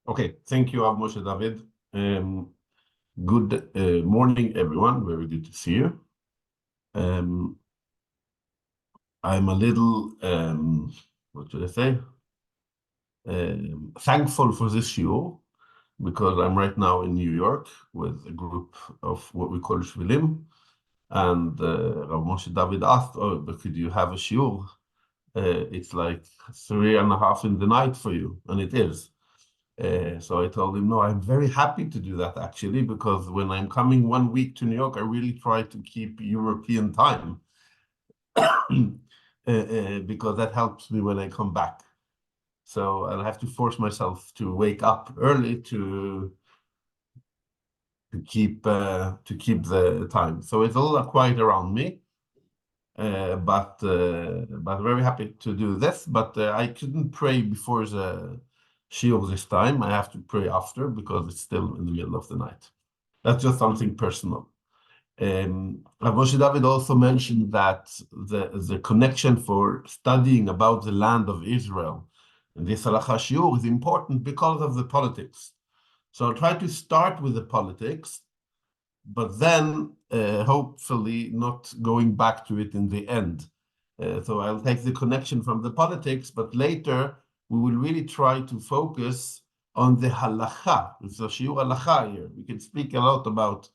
Okay, thank you, Rav Moshe David. Good morning, everyone. Very good to see you. I'm a little, what should I say? Thankful for this shiur because I'm right now in New York with a group of what we call Shvilim. And Rav Moshe David asked, "Oh, but could you have a shiur? It's like 3:30 in the night for you," and it is. So I told him, no, I'm very happy to do that actually, because when I'm coming 1 week to New York, I really try to keep European time because that helps me when I come back. So I'll have to force myself to wake up early to keep the time. So it's a little quiet around me, but very happy to do this. But I couldn't pray before the shiur this time. I have to pray after because it's still in the middle of the night. That's just something personal. Rav Moshe David also mentioned that the connection for studying about the land of Israel and this halacha shiur is important because of the politics. So I'll try to start with the politics, but then hopefully not going back to it in the end. So I'll take the connection from the politics, but later we will really try to focus on the halacha. It's a shiur halacha here. We can speak a lot about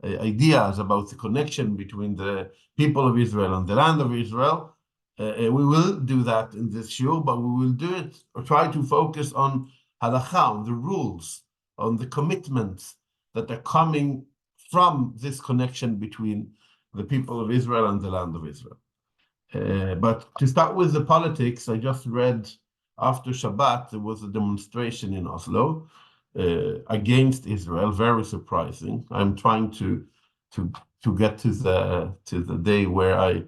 ideas about the connection between the people of Israel and the land of Israel. We will do that in this shiur, but we will do it or try to focus on halacha, on the rules, on the commitments that are coming from this connection between the people of Israel and the land of Israel. But to start with the politics, I just read after Shabbat, there was a demonstration in Oslo against Israel, very surprising. I'm trying to get to the day where I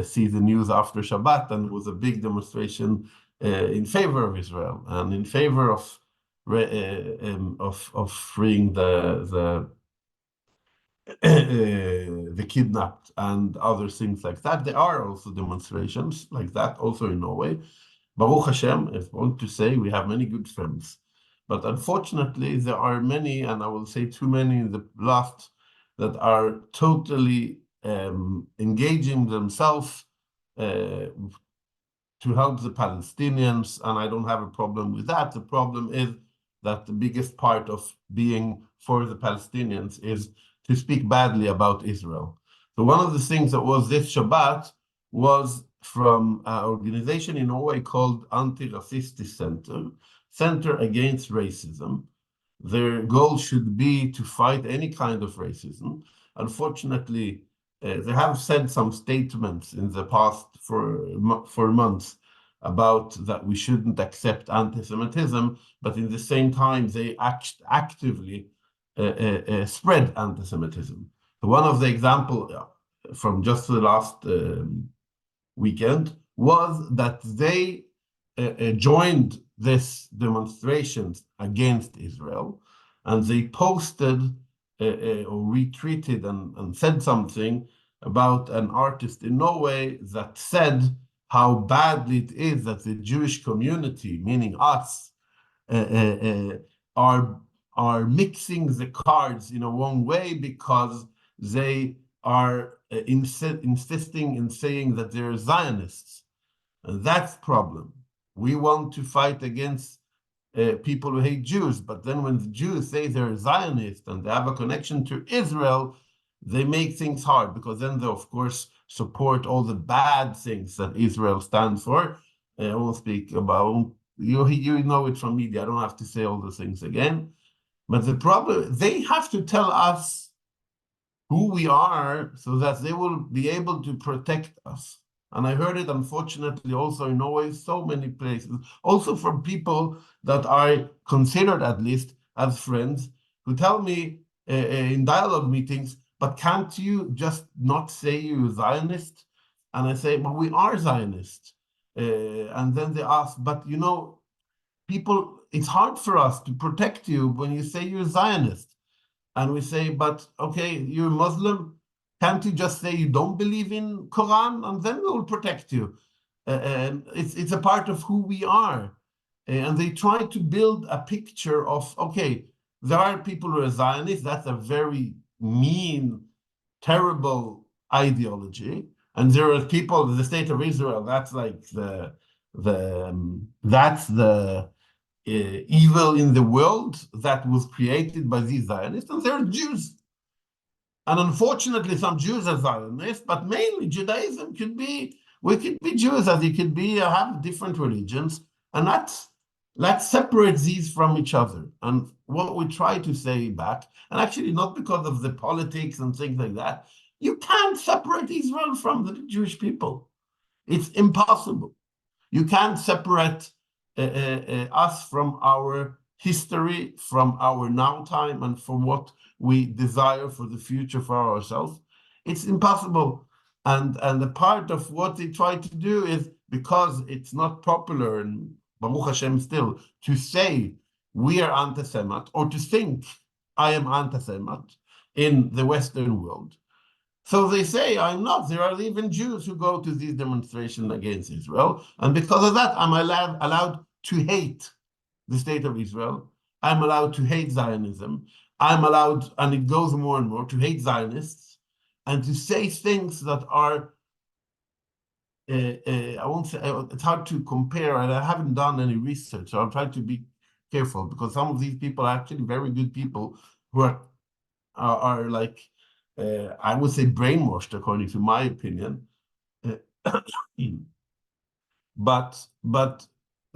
see the news after Shabbat, and it was a big demonstration in favor of Israel and in favor of freeing the kidnapped and other things like that. There are also demonstrations like that, also in Norway. Baruch Hashem, I want to say we have many good friends. But unfortunately, there are many, and I will say too many in the last, that are totally engaging themselves to help the Palestinians, and I don't have a problem with that. The problem is that the biggest part of being for the Palestinians is to speak badly about Israel. So one of the things that was this Shabbat was from an organization in Norway called Anti-Racist Center Against Racism. Their goal should be to fight any kind of racism. Unfortunately, they have said some statements in the past for months about that we shouldn't accept anti-Semitism, but in the same time, they actively spread anti-Semitism. So one of the examples from just the last weekend was that they joined this demonstrations against Israel, and they posted or retweeted and said something about an artist in Norway that said how badly it is that the Jewish community, meaning us, are mixing the cards in a wrong way because they are insisting in saying that they're Zionists. And that's the problem. We want to fight against people who hate Jews, but then when the Jews say they're Zionists and they have a connection to Israel, they make things hard because then they, of course, support all the bad things that Israel stands for. I won't speak about, you know it from media, I don't have to say all the things again. But the problem, they have to tell us who we are so that they will be able to protect us. And I heard it, unfortunately, also in Norway, so many places, also from people that I considered at least as friends, who tell me in dialogue meetings, but can't you just not say you're Zionist? And I say, but we are Zionists. And then they ask, but you know, people, it's hard for us to protect you when you say you're Zionist. And we say, but okay, you're Muslim. Can't you just say you don't believe in Quran, and then we'll protect you? It's a part of who we are. And they try to build a picture of, okay, there are people who are Zionists, that's a very mean, terrible ideology. And there are people, the state of Israel, that's like that's the evil in the world that was created by these Zionists, and there are Jews. And unfortunately, some Jews are Zionists, but mainly Judaism could be, we could be Jews as it could be, have different religions, and let's separate these from each other. And what we try to say back, and actually not because of the politics and things like that, you can't separate Israel from the Jewish people. It's impossible. You can't separate us from our history, from our now time, and from what we desire for the future for ourselves. It's impossible. And a part of what they try to do is, because it's not popular, and Baruch Hashem still, to say we are anti-Semite, or to think I am anti-Semite in the Western world. So they say, I'm not. There are even Jews who go to these demonstrations against Israel. And because of that, I'm allowed to hate the state of Israel. I'm allowed to hate Zionism. I'm allowed, and it goes more and more, to hate Zionists and to say things that are, I won't say, it's hard to compare, and I haven't done any research, so I'm trying to be careful, because some of these people are actually very good people who are like, I would say brainwashed, according to my opinion. But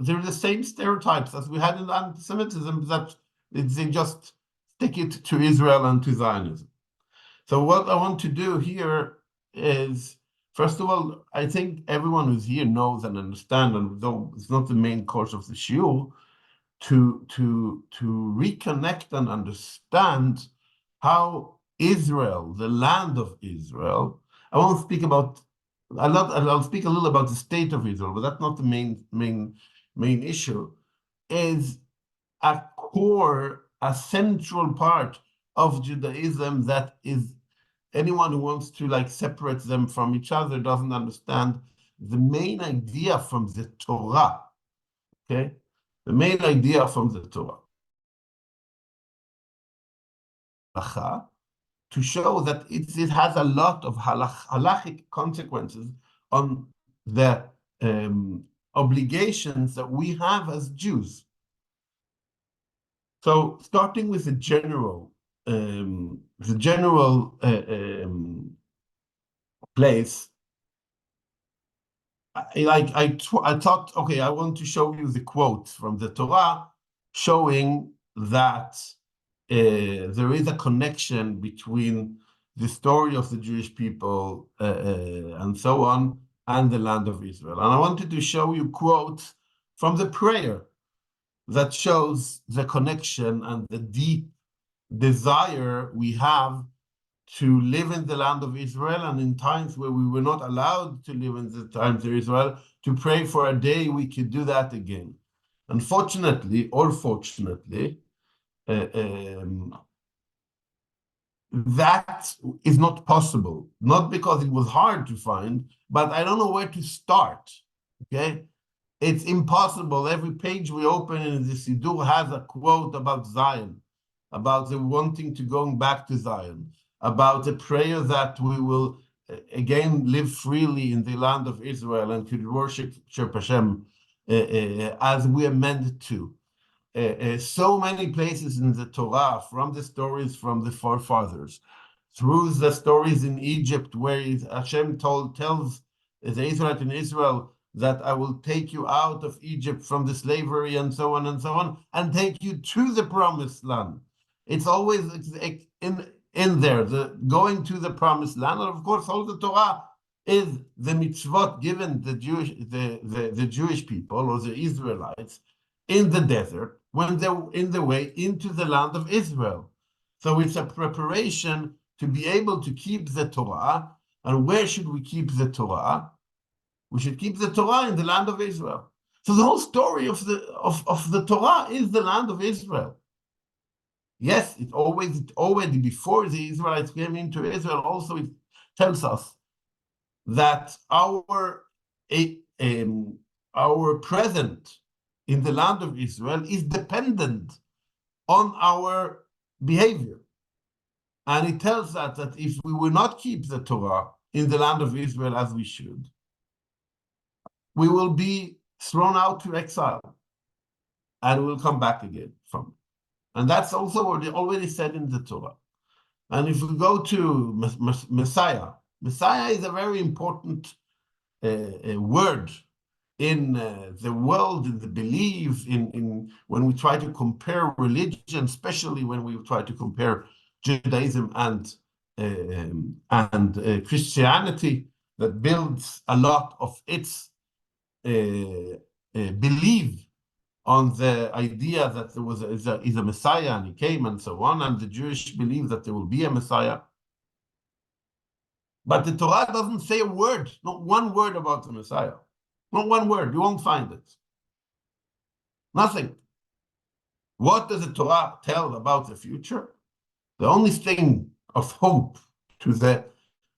they're the same stereotypes as we had in anti-Semitism, that they just stick it to Israel and to Zionism. So what I want to do here is, first of all, I think everyone who's here knows and understands, and though it's not the main course of the shiur, to reconnect and understand how Israel, the land of Israel, I won't speak about a lot. I'll speak a little about the state of Israel, but that's not the main issue. Is a core, a central part of Judaism that is, anyone who wants to like separate them from each other doesn't understand the main idea from the Torah. Okay, the main idea from the Torah, to show that it has a lot of halachic consequences on the obligations that we have as Jews. So, starting with the general place, I thought, okay, I want to show you the quote from the Torah showing that there is a connection between the story of the Jewish people and so on, and the land of Israel. And I wanted to show you quotes from the prayer that shows the connection and the deep desire we have to live in the land of Israel, and in times where we were not allowed to live in the times of Israel, to pray for a day we could do that again. Unfortunately, or fortunately, that is not possible. Not because it was hard to find, but I don't know where to start. Okay, it's impossible. Every page we open in the Siddur has a quote about Zion, about the wanting to going back to Zion, about the prayer that we will again live freely in the land of Israel and could worship Hashem as we are meant to. So many places in the Torah, from the stories from the forefathers, through the stories in Egypt, where Hashem tells the Israelite in Israel that I will take you out of Egypt from the slavery and so on, and take you to the promised land. It's always in there, the going to the promised land. And of course, all the Torah is the mitzvot given the Jewish people, or the Israelites, in the desert, when they're in the way into the land of Israel. So it's a preparation to be able to keep the Torah. And where should we keep the Torah? We should keep the Torah in the land of Israel. So the whole story of the Torah is the land of Israel. Yes, it already before the Israelites came into Israel, also it tells us that our present in the land of Israel is dependent on our behavior. And it tells us that if we will not keep the Torah in the land of Israel as we should, we will be thrown out to exile and we'll come back again from it. And that's also already said in the Torah. And if we go to Messiah, Messiah is a very important word in the world, in the belief, in when we try to compare religion, especially when we try to compare Judaism and Christianity, that builds a lot of its belief on the idea that there was is a Messiah and he came and so on, and the Jewish believe that there will be a Messiah. But the Torah doesn't say a word, not one word about the Messiah. Not one word, you won't find it. Nothing. What does the Torah tell about the future? The only thing of hope to the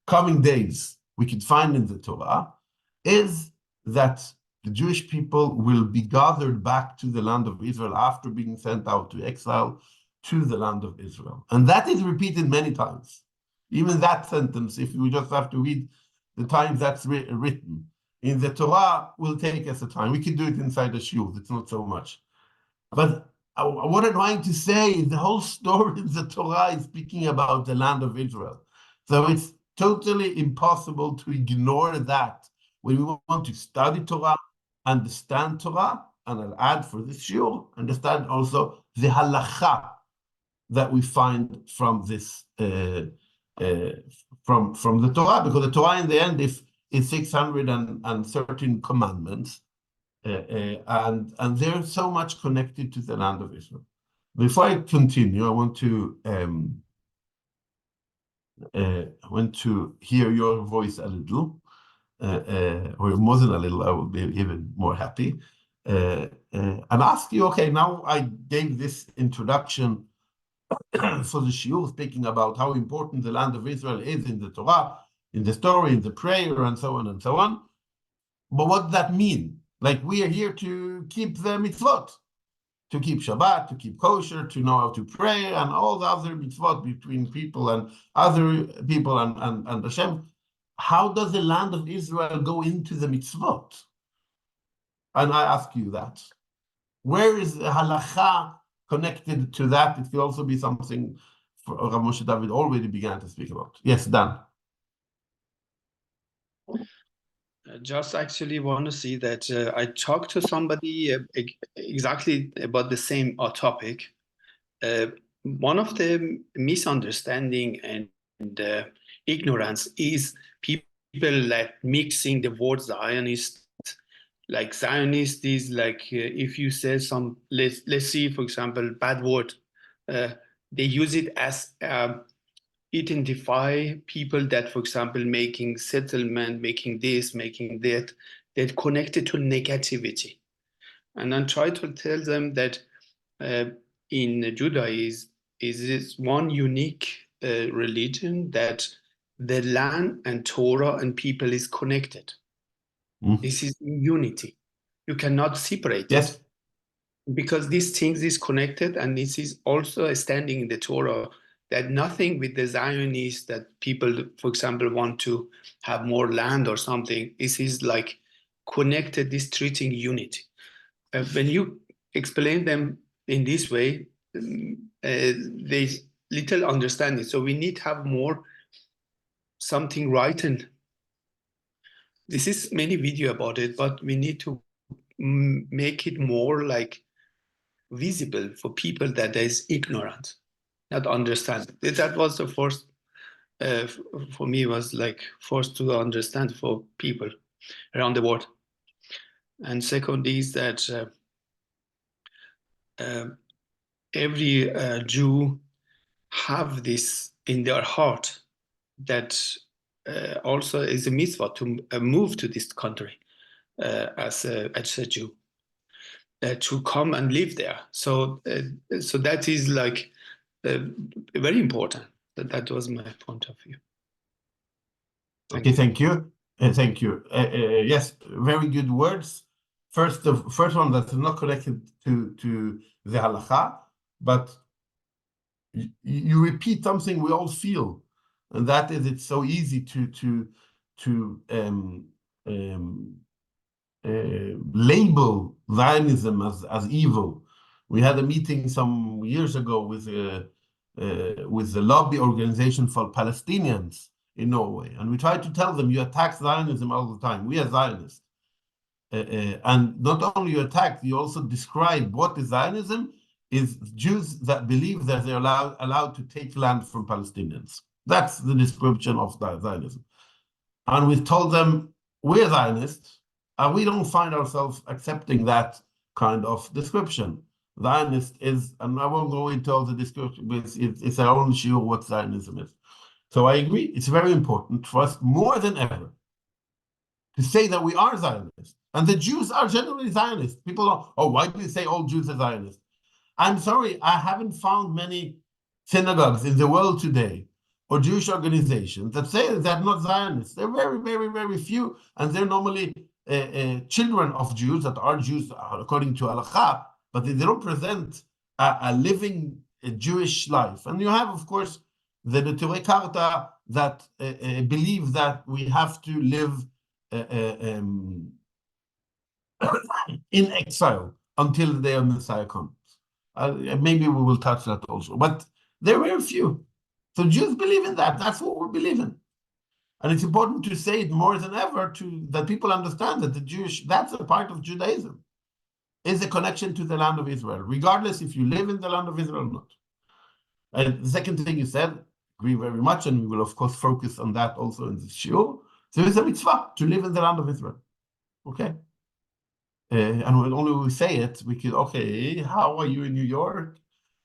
coming days we could find in the Torah is that the Jewish people will be gathered back to the land of Israel after being sent out to exile to the land of Israel. And that is repeated many times. Even that sentence, if we just have to read the times that's written in the Torah, will take us a time. We can do it inside the shiur, it's not so much. But what I'm trying to say is the whole story in the Torah is speaking about the land of Israel. So it's totally impossible to ignore that when we want to study Torah, understand Torah, and I'll add for this shiur, understand also the halacha that we find from this from the Torah, because the Torah in the end is 613 commandments, and they're so much connected to the land of Israel. Before I continue, I want to hear your voice a little, or more than a little. I will be even more happy, and ask you. Okay, now I gave this introduction for the shiur, speaking about how important the land of Israel is in the Torah, in the story, in the prayer, and so on and so on. But what does that mean? Like, we are here to keep the mitzvot, to keep Shabbat, to keep kosher, to know how to pray, and all the other mitzvot between people and other people and Hashem. How does the land of Israel go into the mitzvot? And I ask you that. Where is the halacha connected to that? It could also be something Rav Moshe David already began to speak about. Yes, Dan. Just actually want to see that I talked to somebody exactly about the same topic. One of the misunderstanding and ignorance is people like mixing the word Zionist. Like Zionist is like if you say some, let's see, for example, bad word, they use it as identify people that, for example, making settlement, making this, making that connected to negativity. And then try to tell them that in Judaism is this one unique religion that the land and Torah and people is connected. This is unity. You cannot separate it because these things is connected, and this is also standing in the Torah that nothing with the Zionists that people, for example, want to have more land or something. This is like connected, this treating unity. When you explain them in this way, they little understanding. So we need to have more something written. This is many video about it, but we need to make it more like visible for people that is ignorant, not understand. That was the first, for me, was like first to understand for people around the world. And second is that every Jew have this in their heart that also is a mitzvah to move to this country as a Jew, to come and live there. So that is like very important. That was my point of view. Okay, thank you. Thank you. Yes, very good words. first one that is not connected to the halacha, but you repeat something we all feel, and that is it's so easy to label Zionism as evil. We had a meeting some years ago with the lobby organization for Palestinians in Norway, and we tried to tell them you attack Zionism all the time. We are Zionists. And not only you attack, you also describe what is Zionism is Jews that believe that they're allowed to take land from Palestinians. That's the description of Zionism. And we told them, we're Zionists, and we don't find ourselves accepting that kind of description. Zionist is, and I won't go into all the description, but it's our own issue what Zionism is. So I agree, it's very important for us more than ever to say that we are Zionists. And the Jews are generally Zionists. People are, oh, why do you say all Jews are Zionists? I'm sorry, I haven't found many synagogues in the world today or Jewish organizations that say they're not Zionists. They're very, very, very few, and they're normally children of Jews that are Jews according to Halakha, but they don't present a living Jewish life. And you have, of course, the Neturei Karta that believe that we have to live in exile until the day of Messiah comes. Maybe we will touch that also, but there are very few. So Jews believe in that. That's what we believe in. And it's important to say it more than ever that people understand that that's a part of Judaism, is a connection to the land of Israel, regardless if you live in the land of Israel or not. And the second thing you said, agree very much, and we will of course focus on that also in this shiur. There is a mitzvah to live in the land of Israel. Okay? And when only we say it, we could, okay, how are you in New York?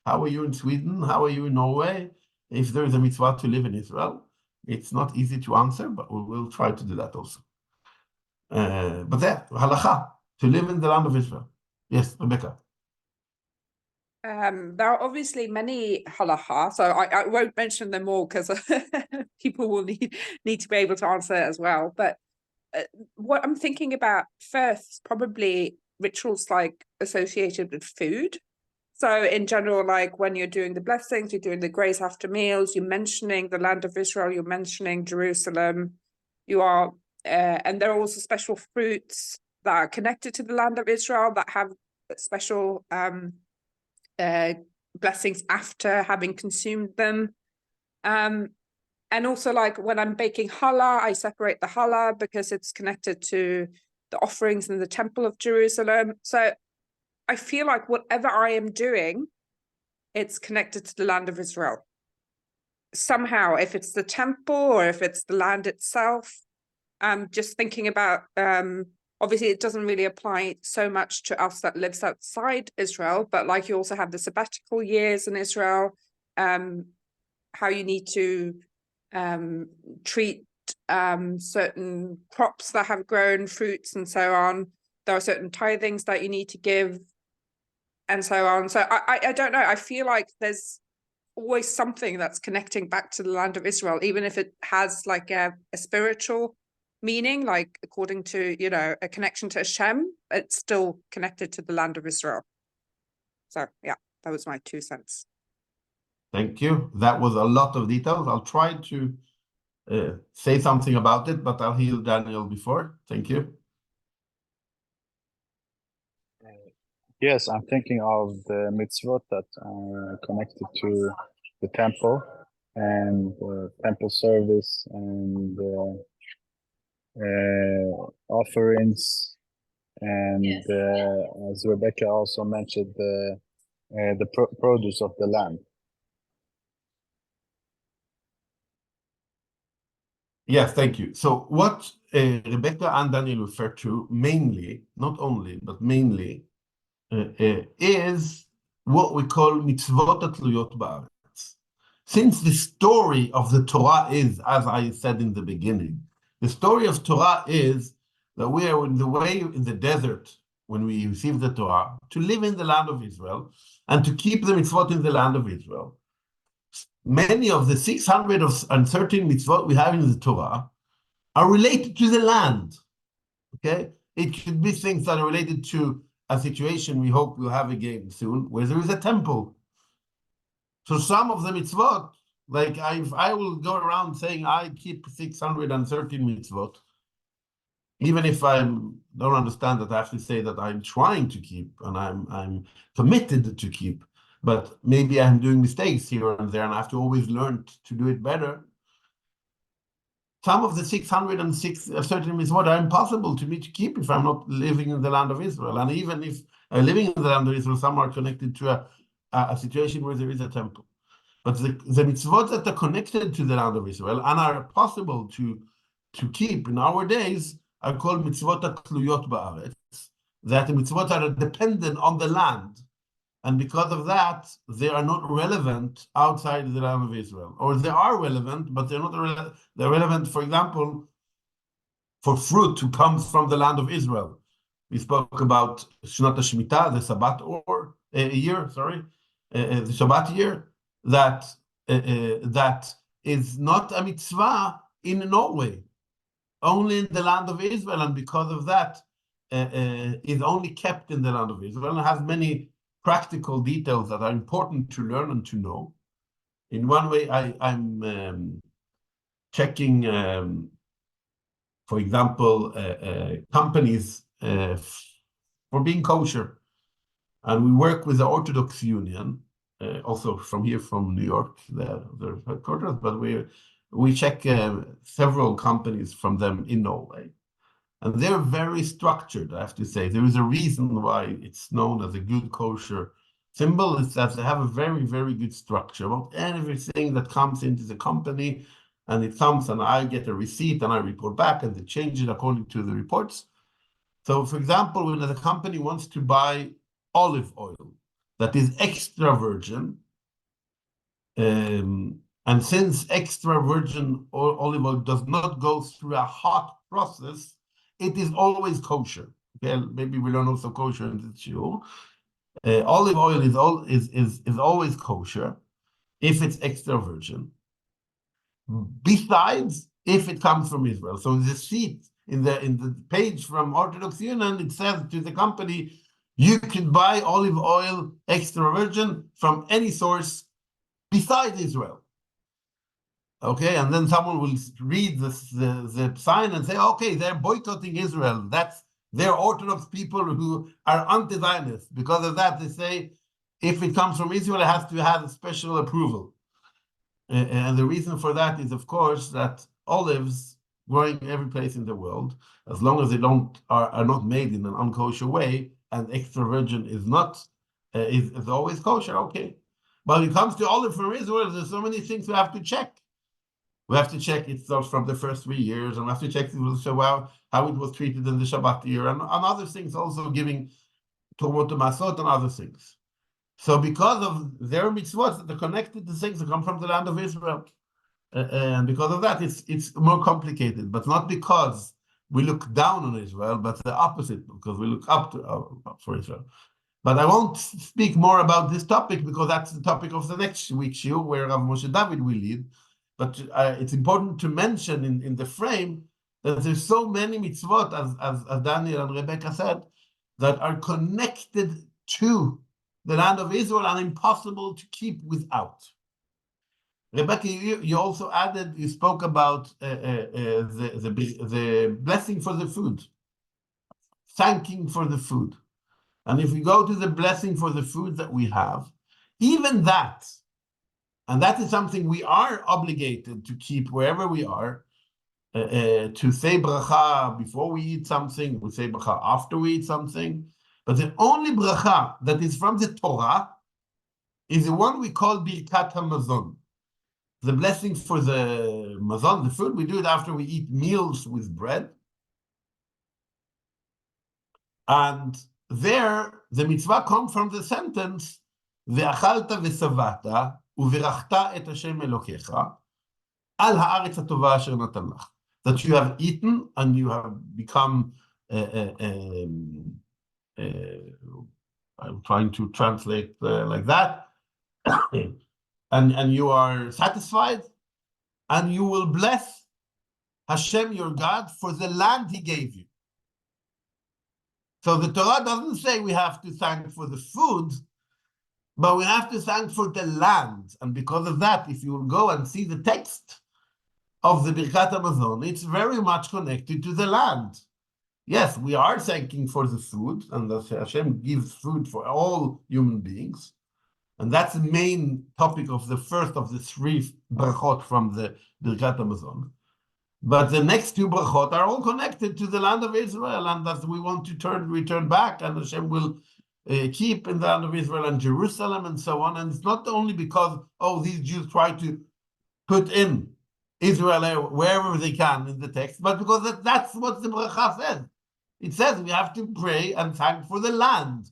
How are you in Sweden? How are you in Norway? If there is a mitzvah to live in Israel, it's not easy to answer, but we will try to do that also. But there, halacha, to live in the land of Israel. Yes, Rebecca. There are obviously many halacha, so I won't mention them all because people will need to be able to answer as well. But what I'm thinking about first, probably rituals like associated with food. So in general, like when you're doing the blessings, you're doing the grace after meals, you're mentioning the land of Israel, you're mentioning Jerusalem, and there are also special fruits that are connected to the land of Israel that have special blessings after having consumed them. And also, like when I'm baking challah, I separate the challah because it's connected to the offerings in the temple of Jerusalem. So I feel like whatever I am doing, it's connected to the land of Israel. Somehow, if it's the temple or if it's the land itself, just thinking about, obviously it doesn't really apply so much to us that lives outside Israel, but like you also have the sabbatical years in Israel, how you need to treat certain crops that have grown, fruits and so on. There are certain tithings that you need to give and so on. So I don't know. I feel like there's always something that's connecting back to the land of Israel, even if it has like a spiritual meaning, like according to, a connection to Hashem, it's still connected to the land of Israel. So yeah, that was my 2 cents. Thank you. That was a lot of details. I'll try to say something about it, but I'll hear Daniel before. Thank you. Yes, I'm thinking of the mitzvot that are connected to the temple and temple service and offerings, and as Rebecca also mentioned, the produce of the land. Yes, thank you. So what Rebecca and Daniel refer to mainly, not only, but mainly, is what we call mitzvot hatluyot ba'aretz. Since the story of the Torah is, as I said in the beginning, the story of Torah is that we are in the way in the desert when we receive the Torah to live in the land of Israel and to keep the mitzvot in the land of Israel. Many of the 613 mitzvot we have in the Torah are related to the land. Okay, It could be things that are related to a situation we hope we'll have again soon, where there is a temple. So some of the mitzvot, like if I will go around saying I keep 613 mitzvot, even if I don't understand that, I have to say that I'm trying to keep and I'm committed to keep, but maybe I'm doing mistakes here and there, and I have to always learn to do it better. Some of the 613 mitzvot are impossible to me to keep if I'm not living in the land of Israel. And even if I'm living in the land of Israel, some are connected to a situation where there is a temple. But the mitzvot that are connected to the land of Israel and are possible to keep in our days are called mitzvot hatluyot ba'aretz, that the mitzvot are dependent on the land. And because of that, they are not relevant outside the land of Israel. Or they are relevant, but they're not they're relevant, for example, for fruit to come from the land of Israel. We spoke about Shnat HaShemitah, the Sabbath year, the Shabbat year, that is not a mitzvah in Norway, only in the land of Israel, and because of that, is only kept in the land of Israel and has many practical details that are important to learn and to know. In one way, I'm checking, for example, companies for being kosher. And we work with the Orthodox Union, also from here, from New York, their headquarters, but we check several companies from them in Norway. And they're very structured, I have to say. There is a reason why it's known as a good kosher symbol. Is that they have a very, very good structure about everything that comes into the company. And it comes and I get a receipt and I report back and they change it according to the reports. So, for example, when the company wants to buy olive oil that is extra virgin, and since extra virgin olive oil does not go through a hot process, it is always kosher. Okay, maybe we learn also kosher in the shiur. Olive oil is always kosher if it's extra virgin. Besides, if it comes from Israel. So in the sheet, in the page from Orthodox Union, it says to the company, you can buy olive oil extra virgin from any source besides Israel. Okay, and then someone will read the sign and say, okay, they're boycotting Israel. They're Orthodox people who are anti-Zionist. Because of that, they say, if it comes from Israel, it has to have a special approval. And the reason for that is, of course, that olives growing every place in the world, as long as they are not made in an unkosher way, and extra virgin is not is always kosher, okay. But when it comes to olive from Israel, there's so many things we have to check. We have to check it starts from the first 3 years, and we have to check how it was treated in the Shabbat year, and other things also giving Torah to Masot and other things. So because of their mitzvot that are connected to things that come from the land of Israel, and because of that, it's more complicated, but not because we look down on Israel, but the opposite, because we look up for Israel. But I won't speak more about this topic because that's the topic of the next week's shiur, where Rav Moshe David will lead. But it's important to mention in the frame that there's so many mitzvot, as Daniel and Rebecca said, that are connected to the land of Israel and impossible to keep without. Rebecca, you also added, you spoke about the blessing for the food, thanking for the food. And if we go to the blessing for the food that we have, even that, and that is something we are obligated to keep wherever we are, to say bracha before we eat something, we say bracha after we eat something. But the only bracha that is from the Torah is the one we call Birkat HaMazon. The blessing for the mazon, the food, we do it after we eat meals with bread. And there, the mitzvah comes from the sentence, Ve'achalta ve'savata u'virachta et Hashem Elokecha al ha'aretz hatova asher natan lach. That you have eaten and you have become, I'm trying to translate like that, and you are satisfied, and you will bless Hashem your God for the land He gave you. So the Torah doesn't say we have to thank for the food, but we have to thank for the land. And because of that, if you will go and see the text of the Birkat Hamazon, it's very much connected to the land. Yes, we are thanking for the food, and that Hashem gives food for all human beings. And that's the main topic of the first of the three brachot from the Birkat Hamazon. But the next two brachot are all connected to the land of Israel, and that we want to return back, and Hashem will keep in the land of Israel and Jerusalem and so on. And it's not only because, these Jews try to put in Israel wherever they can in the text, but because that's what the bracha says. It says we have to pray and thank for the land.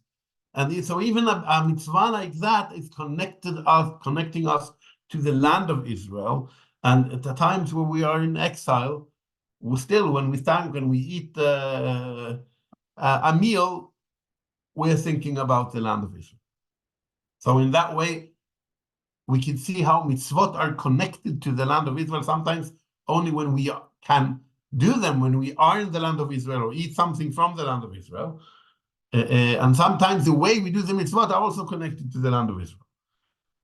And so even a mitzvah like that is connecting us to the land of Israel. And at the times where we are in exile, when we thank and we eat a meal, we're thinking about the land of Israel. So in that way, we can see how mitzvot are connected to the land of Israel, sometimes only when we can do them, when we are in the land of Israel or eat something from the land of Israel. And sometimes the way we do the mitzvot are also connected to the land of Israel.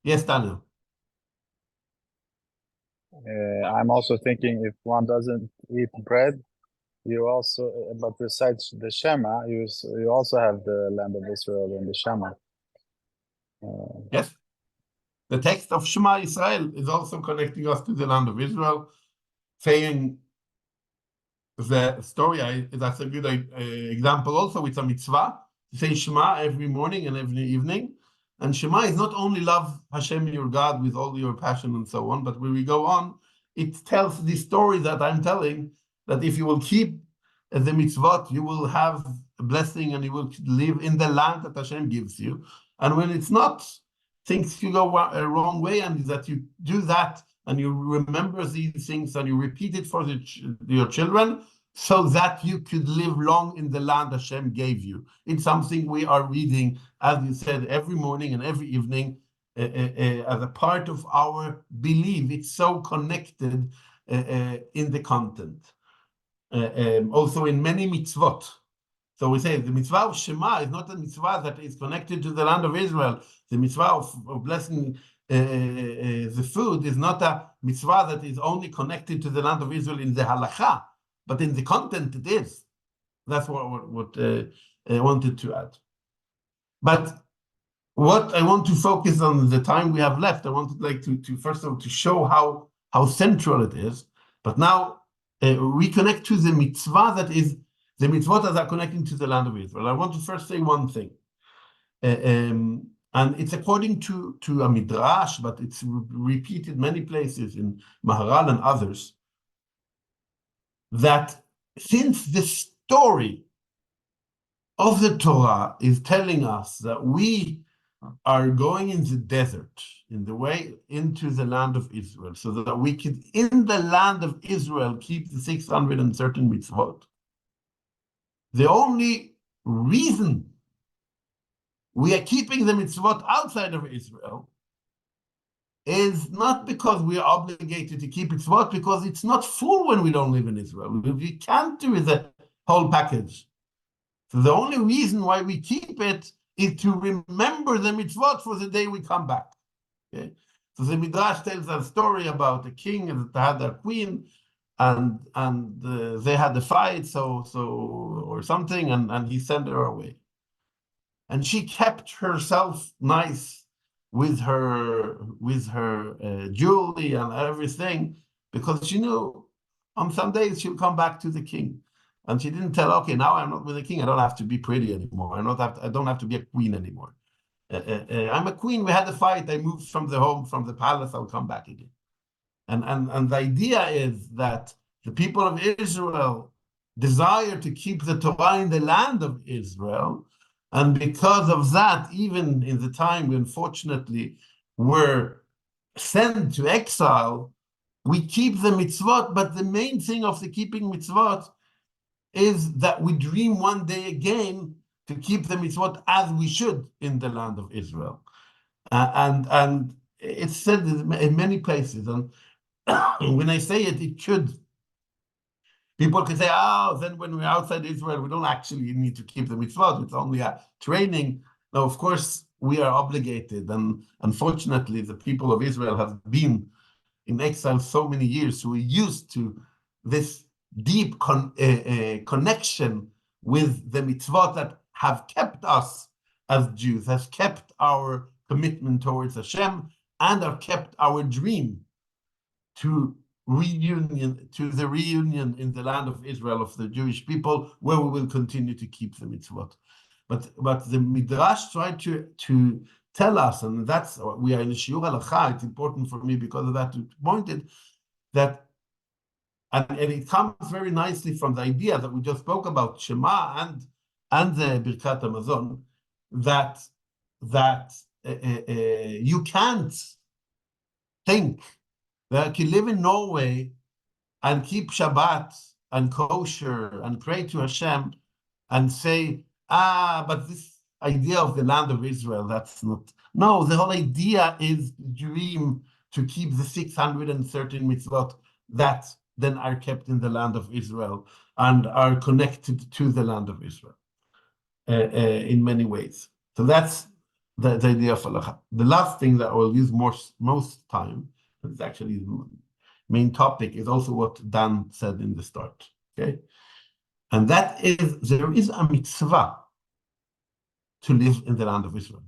Yes, Daniel. I'm also thinking if one doesn't eat bread, but besides the Shema, you also have the land of Israel in the Shema. Yes. The text of Shema Israel is also connecting us to the land of Israel, saying the story, that's a good example also. It's a mitzvah to say Shema every morning and every evening. And Shema is not only love Hashem your God with all your passion and so on, but when we go on, it tells the story that I'm telling, that if you will keep the mitzvot, you will have a blessing and you will live in the land that Hashem gives you. And when it's not, things you go a wrong way, and that you do that and you remember these things and you repeat it for your children, so that you could live long in the land Hashem gave you. It's something we are reading, as you said, every morning and every evening as a part of our belief. It's so connected in the content. Also in many mitzvot. So we say the mitzvah of Shema is not a mitzvah that is connected to the land of Israel. The mitzvah of blessing the food is not a mitzvah that is only connected to the land of Israel in the halacha, but in the content it is. That's what I wanted to add. But what I want to focus on the time we have left, I wanted to first of all to show how central it is. But now we connect to the mitzvah that is the mitzvot that are connecting to the land of Israel. I want to first say one thing. And it's according to a midrash, but it's repeated many places in Maharal and others, that since the story of the Torah is telling us that we are going in the desert, in the way into the land of Israel, so that we could, in the land of Israel, keep the 613 mitzvot, the only reason we are keeping the mitzvot outside of Israel is not because we are obligated to keep mitzvot, because it's not full when we don't live in Israel. We can't do the whole package. So the only reason why we keep it is to remember the mitzvot for the day we come back. Okay? So the Midrash tells a story about a king that had a queen, and they had a fight, or something, and he sent her away. And she kept herself nice with her jewelry and everything, because she knew on some days she'll come back to the king. And she didn't tell, okay, now I'm not with the king, I don't have to be pretty anymore. I don't have to be a queen anymore. I'm a queen, we had a fight, I moved from the palace, I'll come back again. And the idea is that the people of Israel desire to keep the Torah in the land of Israel. And because of that, even in the time we unfortunately were sent to exile, we keep the mitzvot. But the main thing of the keeping mitzvot is that we dream one day again to keep the mitzvot as we should in the land of Israel. And it's said in many places. And when I say it, it should People can say, oh, then when we're outside Israel, we don't actually need to keep the mitzvot. It's only a training. Now, of course, we are obligated. And unfortunately, the people of Israel have been in exile so many years. So we're used to this deep connection with the mitzvot that have kept us as Jews, has kept our commitment towards Hashem, and have kept our dream to the reunion in the land of Israel of the Jewish people, where we will continue to keep the mitzvot. But the Midrash tried to tell us, and that's, we are in the Shiur Halacha, it's important for me because of that, to point it, that, and it comes very nicely from the idea that we just spoke about, Shema and the Birkat Hamazon, that you can't think that you live in Norway and keep Shabbat and kosher and pray to Hashem and say, but this idea of the land of Israel, that's not. No, the whole idea is the dream to keep the 613 mitzvot that then are kept in the land of Israel and are connected to the land of Israel in many ways. So that's the idea of halacha. The last thing that I will use most time, it's actually the main topic, is also what Dan said in the start. Okay, and that is, there is a mitzvah to live in the land of Israel.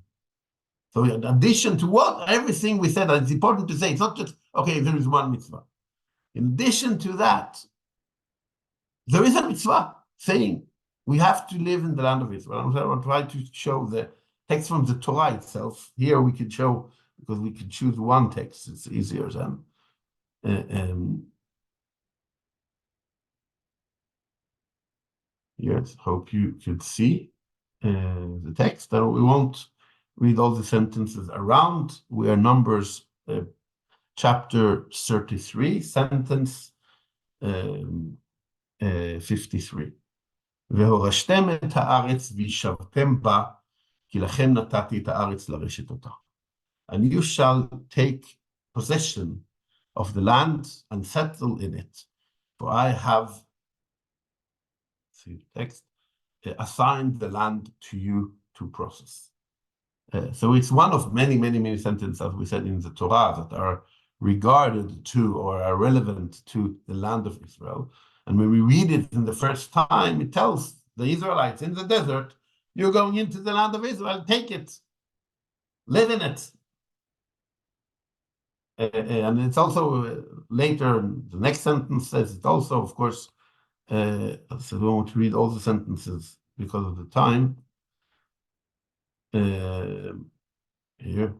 So in addition to everything we said, and it's important to say, it's not just, okay, there is one mitzvah. In addition to that, there is a mitzvah saying we have to live in the land of Israel. I'm going to try to show the text from the Torah itself. Here we could show, because we could choose one text, it's easier than. Yes, hope you could see the text. We won't read all the sentences around. We are Numbers chapter 33, sentence 53. והורשתם את הארץ וישבתם בה, כי לכם נתתי את הארץ לרשת אותה. And you shall take possession of the land and settle in it, for I have, see the text, assigned the land to you to process. So it's one of many, many, many sentences, as we said in the Torah, that are regarded to or are relevant to the land of Israel. And when we read it in the first time, it tells the Israelites in the desert, you're going into the land of Israel, take it, live in it. And it's also later, the next sentence says it also, of course, so we want to read all the sentences because of the time. Here.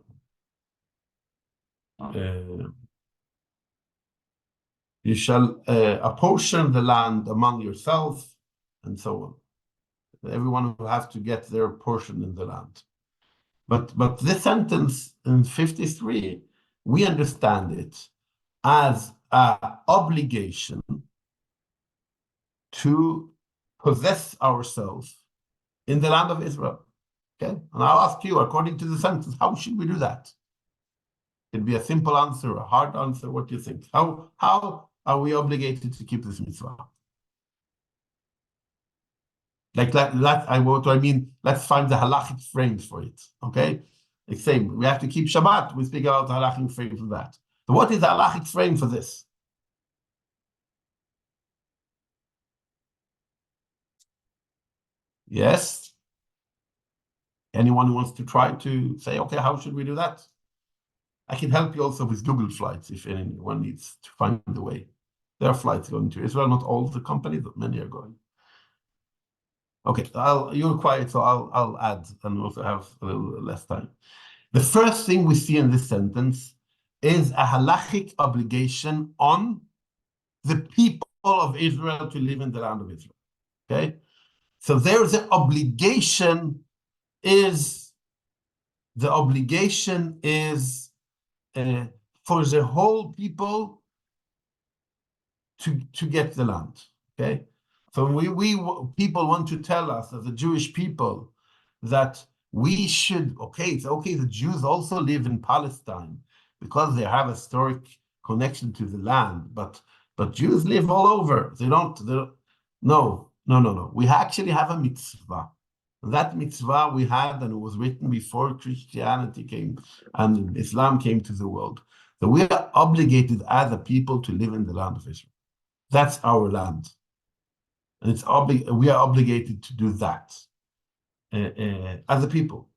You shall apportion the land among yourselves, and so on. Everyone will have to get their portion in the land. But this sentence in 53, we understand it as an obligation to possess ourselves in the land of Israel. Okay? And I'll ask you, according to the sentence, how should we do that? It'd be a simple answer, a hard answer. What do you think? How are we obligated to keep this mitzvah? Like that, what I mean, let's find the halachic frames for it. Okay? Like same, we have to keep Shabbat. We speak about the halachic frame for that. So what is the halachic frame for this? Yes? Anyone who wants to try to say, okay, how should we do that? I can help you also with Google flights if anyone needs to find the way. There are flights going to Israel, not all the companies, but many are going. Okay, you're quiet, so I'll add and also have a little less time. The first thing we see in this sentence is a halachic obligation on the people of Israel to live in the land of Israel. Okay? So there's an obligation is for the whole people to get the land. Okay? So we people want to tell us as a Jewish people that we should, it's okay, the Jews also live in Palestine because they have a historic connection to the land, but but Jews live all over. They don't. No. We actually have a mitzvah. That mitzvah we had, and it was written before Christianity came and Islam came to the world. That we are obligated as a people to live in the land of Israel. That's our land, and we are obligated to do that as a people.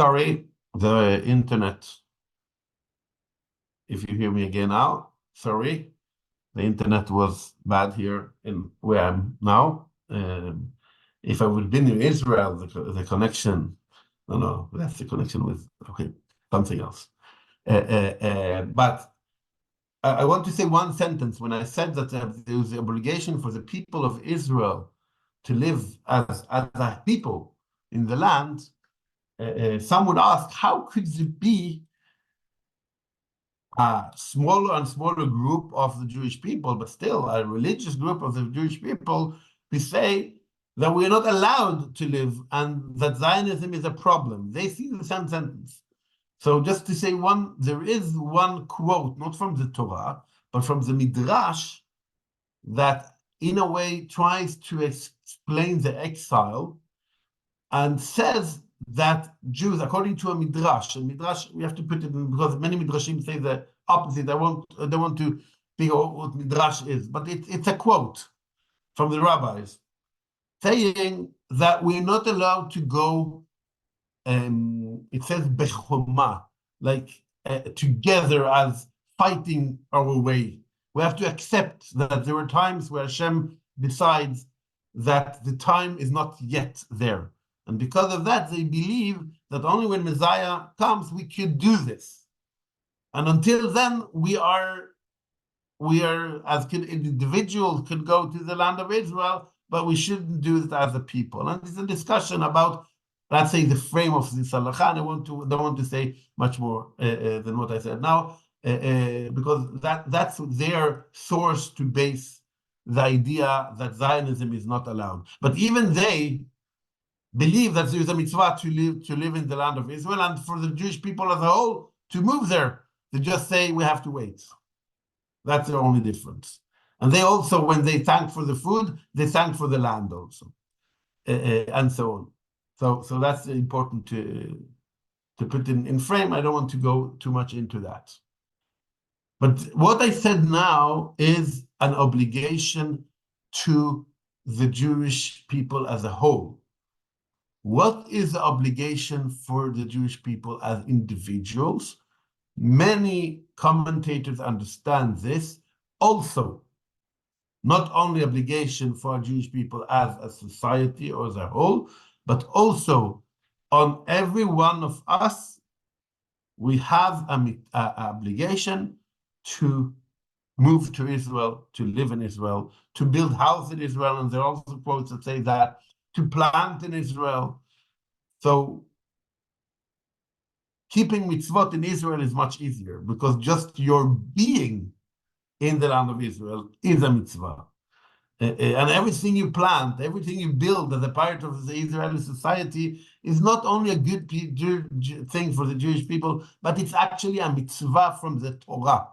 Sorry, the internet. If you hear me again now, sorry. The internet was bad here in where I'm now. If I would have been in Israel, the connection, no, that's the connection with, okay, something else. But I want to say one sentence. When I said that there was the obligation for the people of Israel to live as a people in the land, some would ask, how could it be a smaller and smaller group of the Jewish people, but still a religious group of the Jewish people, we say that we're not allowed to live and that Zionism is a problem. They see the same sentence. So just to say there is one quote, not from the Torah, but from the Midrash, that in a way tries to explain the exile and says that Jews, according to a midrash, we have to put it in because many midrashim say the opposite. They want to figure out what midrash is, but it's a quote from the rabbis saying that we're not allowed to go. It says bechoma, like together as fighting our way. We have to accept that there are times where Hashem decides that the time is not yet there. And because of that, they believe that only when Messiah comes, we could do this. And until then, we are as individuals could go to the land of Israel, but we shouldn't do it as a people. And there's a discussion about, let's say, the frame of this halakha. And I don't want to say much more than what I said now, because that's their source to base the idea that Zionism is not allowed. But even they believe that there is a mitzvah to live in the land of Israel, and for the Jewish people as a whole to move there. They just say we have to wait. That's the only difference. And they also, when they thank for the food, they thank for the land also, and so on. So that's important to put in frame. I don't want to go too much into that. But what I said now is an obligation to the Jewish people as a whole. What is the obligation for the Jewish people as individuals? Many commentators understand this. Also, not only obligation for Jewish people as a society or as a whole, but also on every one of us, we have an obligation to move to Israel, to live in Israel, to build house in Israel, and there are also quotes that say that, to plant in Israel. So keeping mitzvot in Israel is much easier because just your being in the land of Israel is a mitzvah. And everything you plant, everything you build as a part of the Israeli society is not only a good thing for the Jewish people, but it's actually a mitzvah from the Torah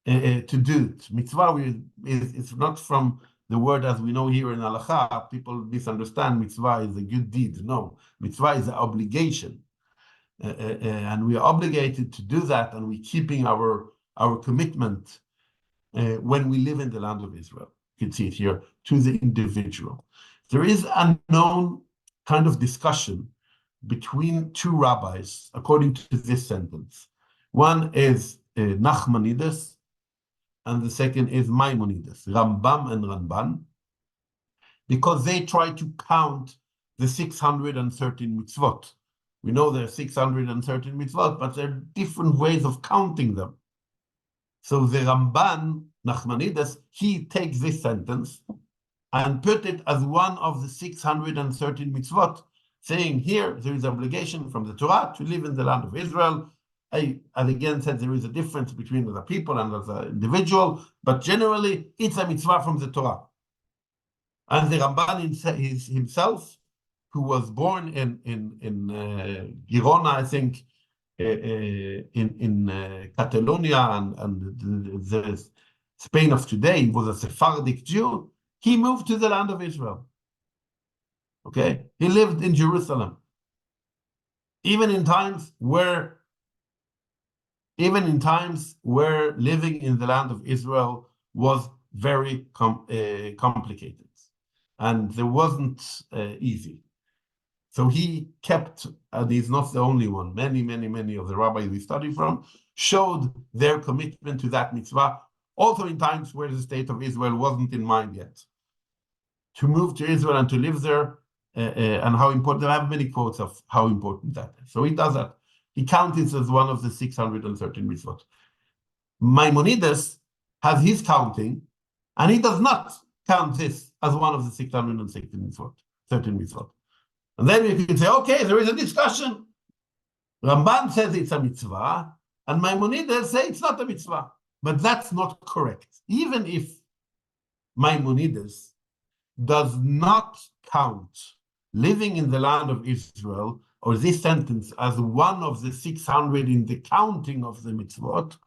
to do it. Mitzvah is not from the word as we know here in Halakha. People misunderstand mitzvah is a good deed. No, mitzvah is an obligation. And we are obligated to do that, and we're keeping our commitment when we live in the land of Israel. You can see it here, to the individual. There is a known kind of discussion between two rabbis, according to this sentence. One is Nachmanides, and the second is Maimonides, Rambam and Ramban, because they try to count the 613 mitzvot. We know there are 613 mitzvot, but there are different ways of counting them. So the Ramban, Nachmanides, he takes this sentence and put it as one of the 613 mitzvot, saying here there is obligation from the Torah to live in the land of Israel, I again said there is a difference between the people and as an individual, but generally it's a mitzvah from the Torah. And the Ramban himself, who was born in Girona, I think, in Catalonia and the Spain of today, was a Sephardic Jew. He moved to the land of Israel. Okay, he lived in Jerusalem. Even in times where living in the land of Israel was very complicated, and there wasn't easy. So he kept, and he's not the only one, many of the rabbis we study from showed their commitment to that mitzvah, also in times where the state of Israel wasn't in mind yet. To move to Israel and to live there, and how important, I have many quotes of how important that is. So he does that. He counts it as one of the 613 mitzvot. Maimonides has his counting, and he does not count this as one of the 616 mitzvot, 13 mitzvot. And then you can say, okay, there is a discussion. Ramban says it's a mitzvah, and Maimonides say it's not a mitzvah. But that's not correct. Even if Maimonides does not count living in the land of Israel, or this sentence, as one of the 600 in the counting of the mitzvot,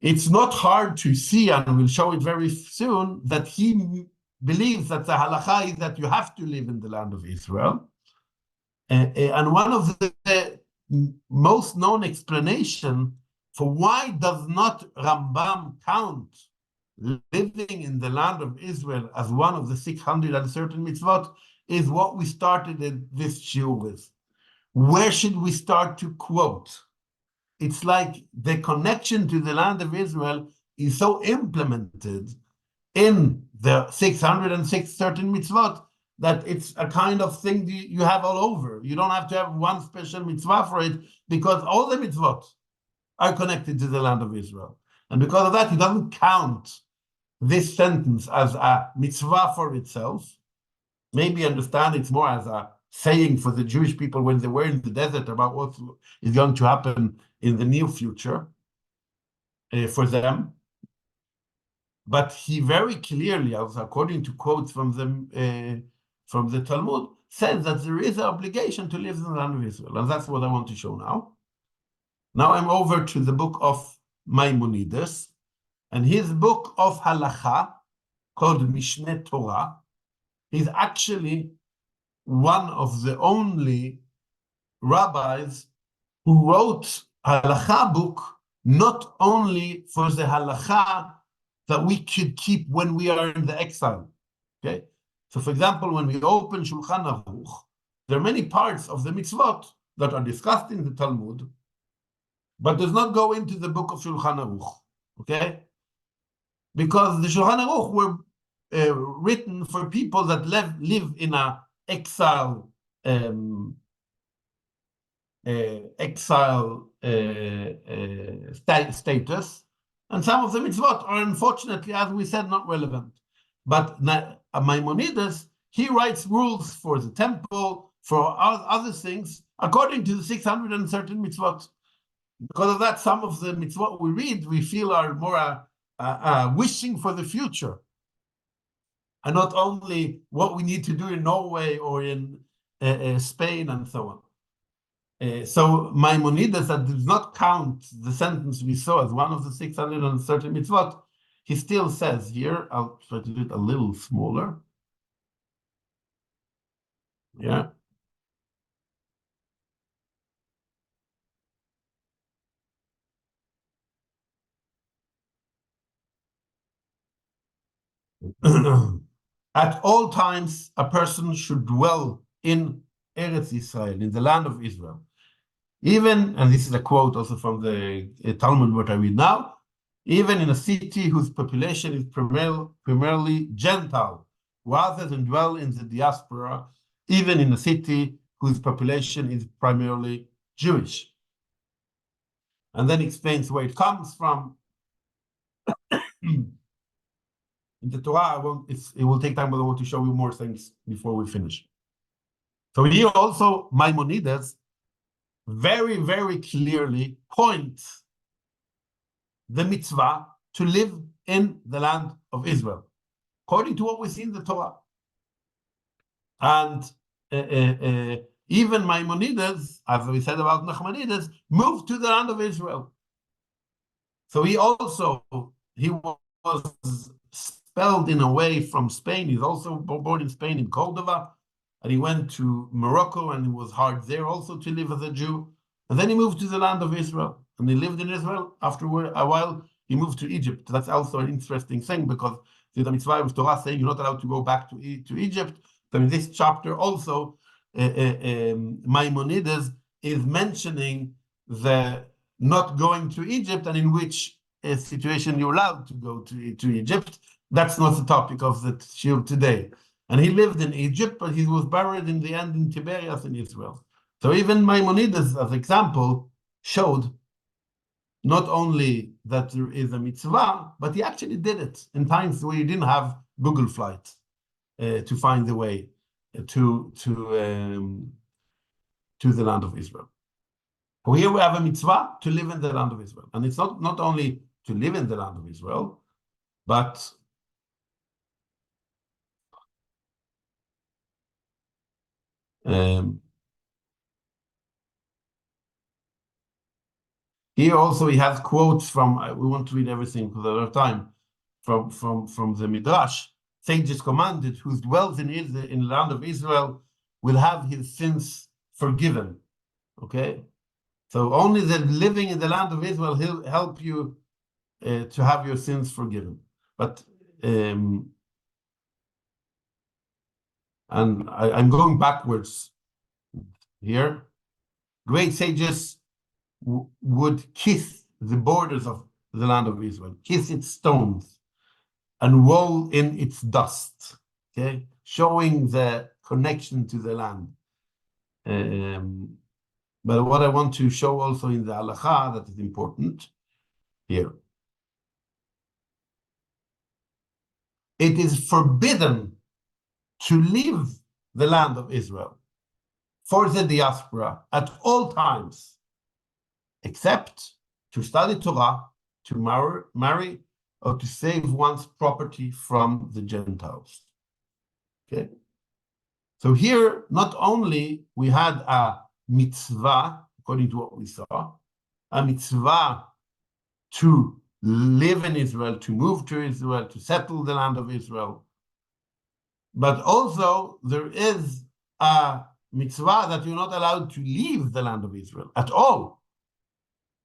it's not hard to see, and we'll show it very soon, that he believes that the halacha is that you have to live in the land of Israel. And one of the most known explanation for why does not Rambam count living in the land of Israel as one of the 613 mitzvot is what we started this shiur with. Where should we start to quote? It's like the connection to the land of Israel is so implemented in the 613 mitzvot that it's a kind of thing you have all over. You don't have to have one special mitzvah for it, because all the mitzvot are connected to the land of Israel. And because of that, he doesn't count this sentence as a mitzvah for itself. Maybe understand it's more as a saying for the Jewish people when they were in the desert about what is going to happen in the near future for them. But he very clearly, according to quotes from the Talmud, says that there is an obligation to live in the land of Israel. And that's what I want to show now. Now I'm over to the book of Maimonides, and his book of halacha, called Mishneh Torah, is actually one of the only rabbis who wrote a halacha book, not only for the halacha that we could keep when we are in the exile. Okay, so for example, when we open Shulchan Aruch, there are many parts of the mitzvot that are discussed in the Talmud, but does not go into the book of Shulchan Aruch. Okay, because the Shulchan Aruch were written for people that live in a exile status, and some of the mitzvot are unfortunately, as we said, not relevant. But Maimonides, he writes rules for the temple, for other things, according to the 613 mitzvot. Because of that, some of the mitzvot we read, we feel are more wishing for the future, and not only what we need to do in Norway or in Spain and so on. So Maimonides, that does not count the sentence we saw as one of the 630 mitzvot, he still says here, I'll try to do it a little smaller. Yeah. At all times, a person should dwell in Eretz Israel, in the land of Israel. Even, and this is a quote also from the Talmud, what I read now, even in a city whose population is primarily Gentile, rather than dwell in the diaspora, even in a city whose population is primarily Jewish. And then explains where it comes from. In the Torah, it will take time, but I want to show you more things before we finish. So here also, Maimonides very, very clearly points the mitzvah to live in the land of Israel, according to what we see in the Torah. And even Maimonides, as we said about Nachmanides, moved to the land of Israel. So he was expelled in a way from Spain. He's also born in Spain, in Cordova, and he went to Morocco, and it was hard there also to live as a Jew. And then he moved to the land of Israel, and he lived in Israel. After a while, he moved to Egypt. That's also an interesting thing, because the mitzvah of Torah saying you're not allowed to go back to Egypt. So in this chapter also, Maimonides is mentioning the not going to Egypt, and in which situation you're allowed to go to Egypt. That's not the topic of the shiur today. And he lived in Egypt, but he was buried in the end in Tiberias in Israel. So even Maimonides, as example, showed not only that there is a mitzvah, but he actually did it in times where he didn't have Google flights to find the way to the land of Israel. So here we have a mitzvah to live in the land of Israel. And it's not only to live in the land of Israel, but here also he has quotes from, we want to read everything because of our time, from the Midrash. Sages commanded, who dwells in the land of Israel will have his sins forgiven. Okay? So only the living in the land of Israel will help you to have your sins forgiven. But and I'm going backwards here. Great sages would kiss the borders of the land of Israel, kiss its stones, and roll in its dust, okay, showing the connection to the land. But what I want to show also in the halacha that is important here. It is forbidden to leave the land of Israel for the diaspora at all times, except to study Torah, to marry, or to save one's property from the Gentiles. Okay? So here, not only we had a mitzvah, according to what we saw, a mitzvah to live in Israel, to move to Israel, to settle the land of Israel, but also there is a mitzvah that you're not allowed to leave the land of Israel at all.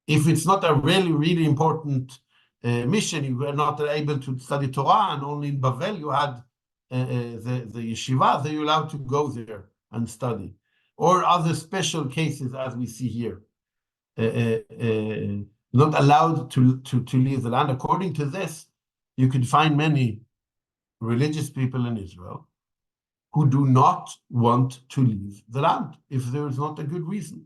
If it's not a really, really important mission, you were not able to study Torah, and only in Bavel you had the yeshiva, so you're allowed to go there and study. Or other special cases, as we see here. Not allowed to leave the land. According to this, you could find many religious people in Israel who do not want to leave the land if there is not a good reason.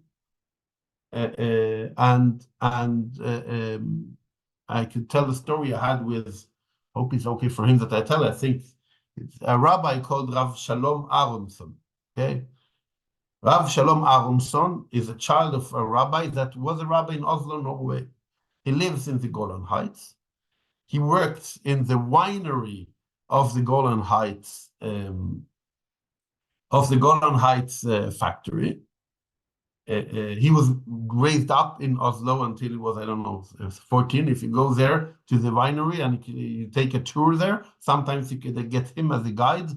I could tell the story I had with, hope it's okay for him that I tell it. I think it's a rabbi called Rav Shalom Aronson. Okay, Rav Shalom Aronson is a child of a rabbi that was a rabbi in Oslo, Norway. He lives in the Golan Heights. He worked in the winery of the Golan Heights factory. He was raised up in Oslo until he was, I don't know, 14. If you go there to the winery and you take a tour there, sometimes you could get him as a guide.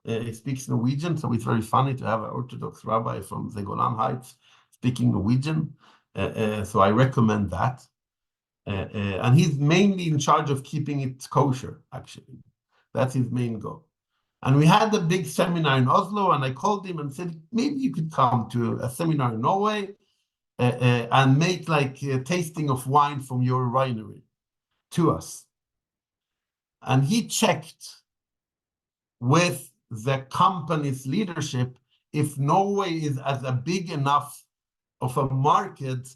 He speaks Norwegian, so it's very funny to have an Orthodox rabbi from the Golan Heights speaking Norwegian. So I recommend that. And he's mainly in charge of keeping it kosher, actually. That's his main goal. And we had a big seminar in Oslo, and I called him and said, maybe you could come to a seminar in Norway and make like a tasting of wine from your winery to us. And he checked with the company's leadership if Norway is as a big enough of a market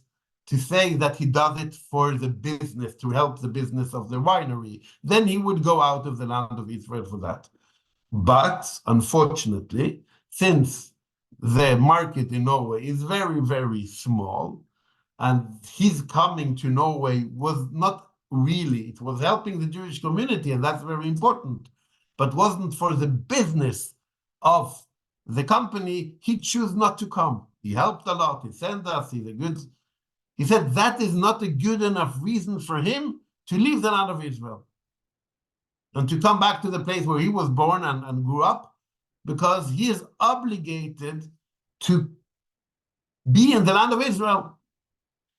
to say that he does it for the business, to help the business of the winery. Then he would go out of the land of Israel for that. But unfortunately, since the market in Norway is very, very small. And his coming to Norway was not really, it was helping the Jewish community, and that's very important, but wasn't for the business of the company. He chose not to come. He helped a lot. He sent us. He's a good. He said that is not a good enough reason for him to leave the land of Israel and to come back to the place where he was born and grew up, because he is obligated to be in the land of Israel.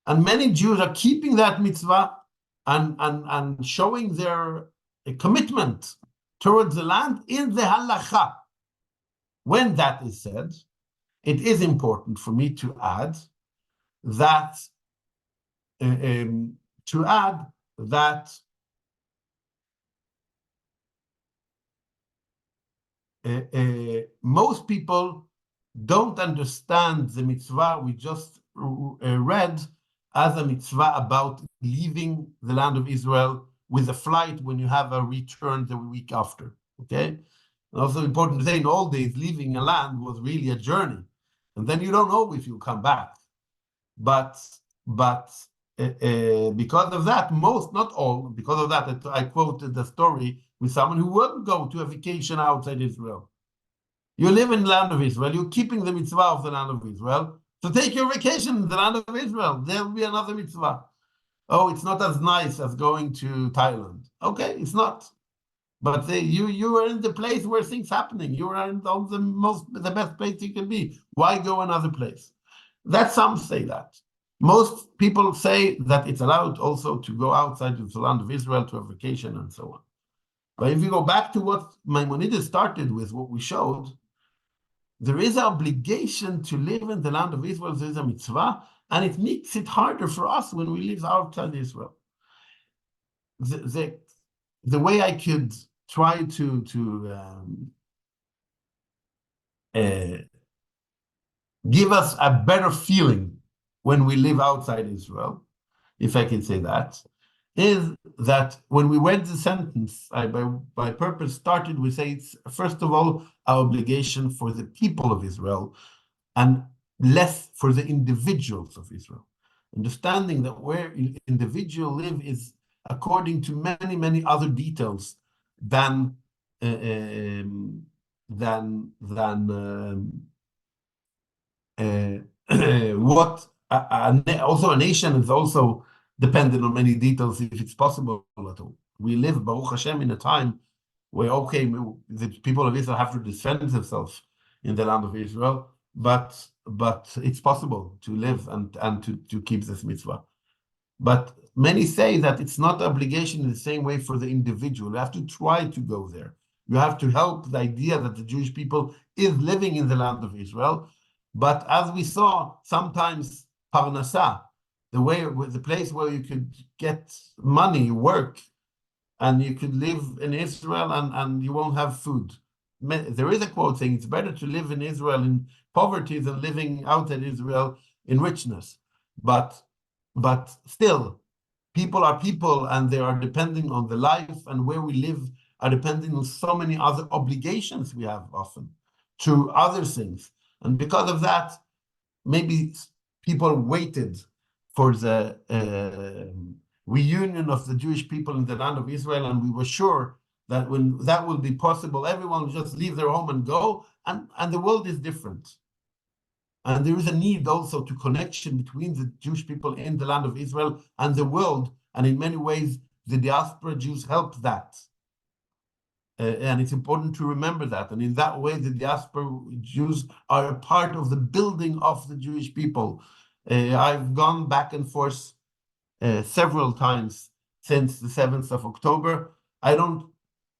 And many Jews are keeping that mitzvah and showing their commitment towards the land in the halacha. When that is said, it is important for me to add that most people don't understand the mitzvah we just read as a mitzvah about leaving the land of Israel with a flight when you have a return the week after, okay? And also important to say, in old days, leaving a land was really a journey. And then you don't know if you'll come back. But because of that, most, not all, because of that, I quoted the story with someone who wouldn't go to a vacation outside Israel. You live in the land of Israel, you're keeping the mitzvah of the land of Israel, so take your vacation in the land of Israel. There will be another mitzvah. Oh, it's not as nice as going to Thailand. Okay, it's not. But you are in the place where things happening. You are in the best place you can be. Why go another place? That some say that. Most people say that it's allowed also to go outside of the land of Israel to a vacation and so on. But if you go back to what Maimonides started with, what we showed, there is an obligation to live in the land of Israel. There is a mitzvah, and it makes it harder for us when we live outside Israel. The way I could try to give us a better feeling when we live outside Israel, if I can say that, is that when we read the sentence, I by purpose started with say it's first of all our obligation for the people of Israel and less for the individuals of Israel. Understanding that where individual live is according to many, many other details than what also a nation is also dependent on many details if it's possible at all. We live, Baruch Hashem, in a time where, okay, the people of Israel have to defend themselves in the land of Israel, but it's possible to live and to keep this mitzvah. But many say that it's not obligation in the same way for the individual. You have to try to go there. You have to help the idea that the Jewish people is living in the land of Israel. But as we saw, sometimes parnasah, the place where you could get money, work, and you could live in Israel and you won't have food. There is a quote saying it's better to live in Israel in poverty than living outside Israel in richness. But still, people are people and they are depending on the life, and where we live are depending on so many other obligations we have often to other things. And because of that, maybe people waited for the reunion of the Jewish people in the land of Israel, and we were sure that when that will be possible, everyone will just leave their home and go, and the world is different. And there is a need also to connection between the Jewish people in the land of Israel and the world, and in many ways, the diaspora Jews help that. And it's important to remember that. And in that way, the diaspora Jews are a part of the building of the Jewish people. I've gone back and forth several times since the 7th of October. I don't